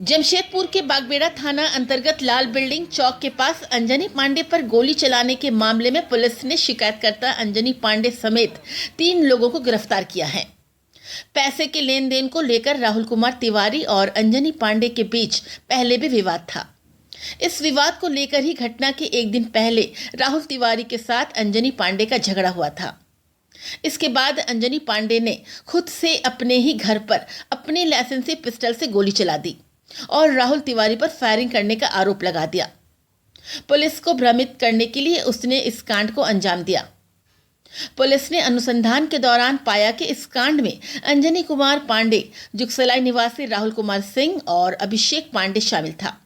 जमशेदपुर के बागबेड़ा थाना अंतर्गत लाल बिल्डिंग चौक के पास अंजनी पांडे पर गोली चलाने के मामले में पुलिस ने शिकायतकर्ता अंजनी पांडे समेत 3 लोगों को गिरफ्तार किया है। पैसे के लेन देन को लेकर राहुल कुमार तिवारी और अंजनी पांडे के बीच पहले भी विवाद था। इस विवाद को लेकर ही घटना के एक दिन पहले राहुल तिवारी के साथ अंजनी पांडे का झगड़ा हुआ था। इसके बाद अंजनी पांडे ने खुद से अपने ही घर पर अपने लाइसेंसी पिस्टल से गोली चला दी और राहुल तिवारी पर फायरिंग करने का आरोप लगा दिया। पुलिस को भ्रमित करने के लिए उसने इस कांड को अंजाम दिया। पुलिस ने अनुसंधान के दौरान पाया कि इस कांड में अंजनी कुमार पांडे, जुगसलाई निवासी राहुल कुमार सिंह और अभिषेक पांडे शामिल था।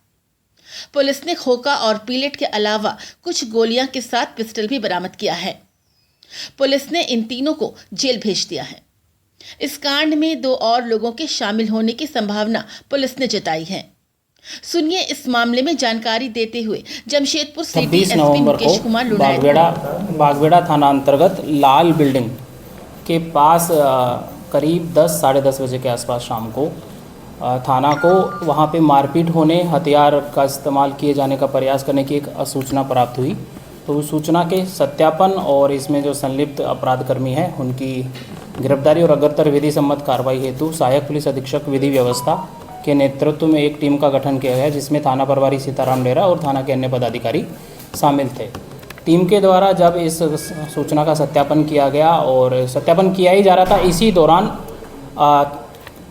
पुलिस ने खोखा और पीलेट के अलावा कुछ गोलियां के साथ पिस्टल भी बरामद किया है। पुलिस ने इन तीनों को जेल भेज दिया है। इस कांड में 2 और लोगों के शामिल होने की संभावना पुलिस ने जताई है। सुनिए इस मामले में जानकारी देते हुए जमशेदपुर सिटी एसपी मुकेश कुमार लुनायत। बागबेड़ा थाना अंतर्गत लाल बिल्डिंग के पास करीब 10 साढ़े 10 बजे के आसपास शाम को थाना को वहां पे मारपीट होने, हथियार का इस्तेमाल किए जाने का प्रयास करने की एक सूचना प्राप्त हुई। तो उस सूचना के सत्यापन और इसमें जो संलिप्त अपराधकर्मी हैं उनकी गिरफ्तारी और अग्रतर विधि सम्मत कार्रवाई हेतु सहायक पुलिस अधीक्षक विधि व्यवस्था के नेतृत्व में एक टीम का गठन किया गया, जिसमें थाना प्रभारी सीताराम डेरा और थाना के अन्य पदाधिकारी शामिल थे। टीम के द्वारा जब इस सूचना का सत्यापन किया गया और सत्यापन किया ही जा रहा था, इसी दौरान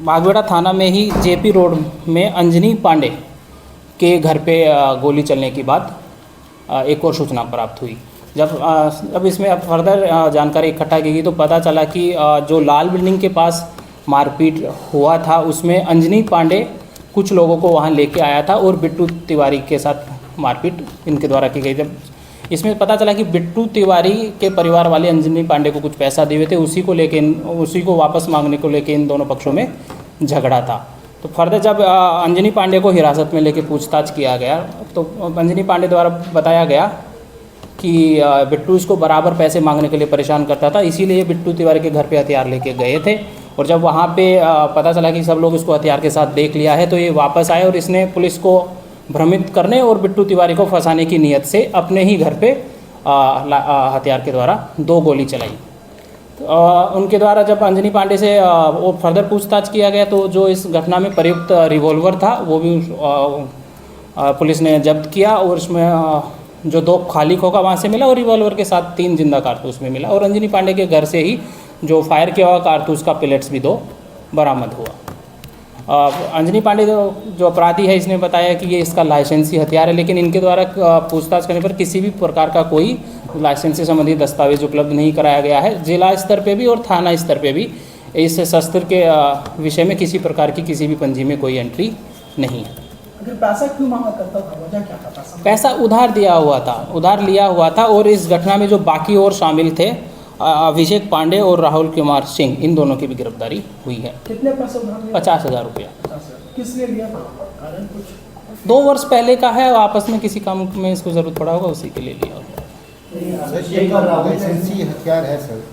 बागबेड़ा थाना में ही जेपी रोड में अंजनी पांडे के घर पे गोली चलने की बात एक और सूचना प्राप्त हुई। जब इसमें अब फर्दर जानकारी इकट्ठा की गई तो पता चला कि जो लाल बिल्डिंग के पास मारपीट हुआ था उसमें अंजनी पांडे कुछ लोगों को वहां लेके आया था और बिट्टू तिवारी के साथ मारपीट इनके द्वारा की गई। जब इसमें पता चला कि बिट्टू तिवारी के परिवार वाले अंजनी पांडे को कुछ पैसा दिए हुए थे, उसी को वापस मांगने को लेके इन दोनों पक्षों में झगड़ा था। तो फर्दर जब अंजनी पांडे को हिरासत में लेके पूछताछ किया गया तो अंजनी पांडे द्वारा बताया गया कि बिट्टू इसको बराबर पैसे मांगने के लिए परेशान करता था, इसीलिए बिट्टू तिवारी के घर पे हथियार लेके गए थे। और जब वहाँ पे पता चला कि सब लोग इसको हथियार के साथ देख लिया है तो ये वापस आए और इसने पुलिस को भ्रमित करने और बिट्टू तिवारी को फंसाने की नीयत से अपने ही घर पे हथियार के द्वारा 2 गोली चलाई। उनके द्वारा जब अंजनी पांडे से और फर्दर पूछताछ किया गया तो जो इस घटना में प्रयुक्त रिवॉल्वर था वो भी पुलिस ने जब्त किया और उसमें जो 2 खाली खोखा वहाँ से मिला और रिवॉल्वर के साथ 3 जिंदा कारतूस में मिला। और अंजनी पांडे के घर से ही जो फायर किया हुआ कारतूस का पिलेट्स भी 2 बरामद हुआ। अंजनी पांडे जो अपराधी है इसने बताया कि ये इसका लाइसेंसी हथियार है, लेकिन इनके द्वारा पूछताछ करने पर किसी भी प्रकार का कोई लाइसेंस से संबंधित दस्तावेज उपलब्ध नहीं कराया गया है। जिला स्तर पे भी और थाना स्तर पे भी इस शस्त्र के विषय में किसी प्रकार की किसी भी पंजी में कोई एंट्री नहीं है। अगर पैसा क्यों मांगा करता था, वजह क्या था? पैसा उधार लिया हुआ था और इस घटना में जो बाकी और शामिल थे अभिषेक पांडे और राहुल कुमार सिंह, इन दोनों की भी गिरफ्तारी हुई है। कितने पैसे उधार लिए? 50,000 रुपया। किस लिए लिया था? कारण कुछ 2 वर्ष पहले का है, आपस में किसी काम में इसको जरूरत पड़ा होगा, उसी के लिए लिया होगा। लाइसेंसी हथियार है सर,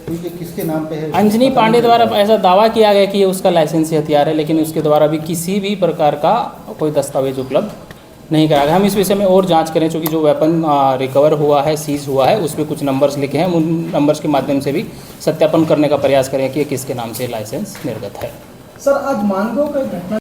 क्योंकि किसके नाम पे है? अंजनी पांडे द्वारा ऐसा दावा किया गया कि ये उसका लाइसेंसी हथियार है, लेकिन उसके द्वारा भी किसी भी प्रकार का कोई दस्तावेज उपलब्ध नहीं कराया गया। हम इस विषय में और जांच करें, चूँकि जो वेपन रिकवर हुआ है, सीज हुआ है, उस पर कुछ नंबर्स लिखे हैं, उन नंबर्स के माध्यम से भी सत्यापन करने का प्रयास करें कि ये किसके नाम से लाइसेंस निर्गत है। सर आज मानगो का घटना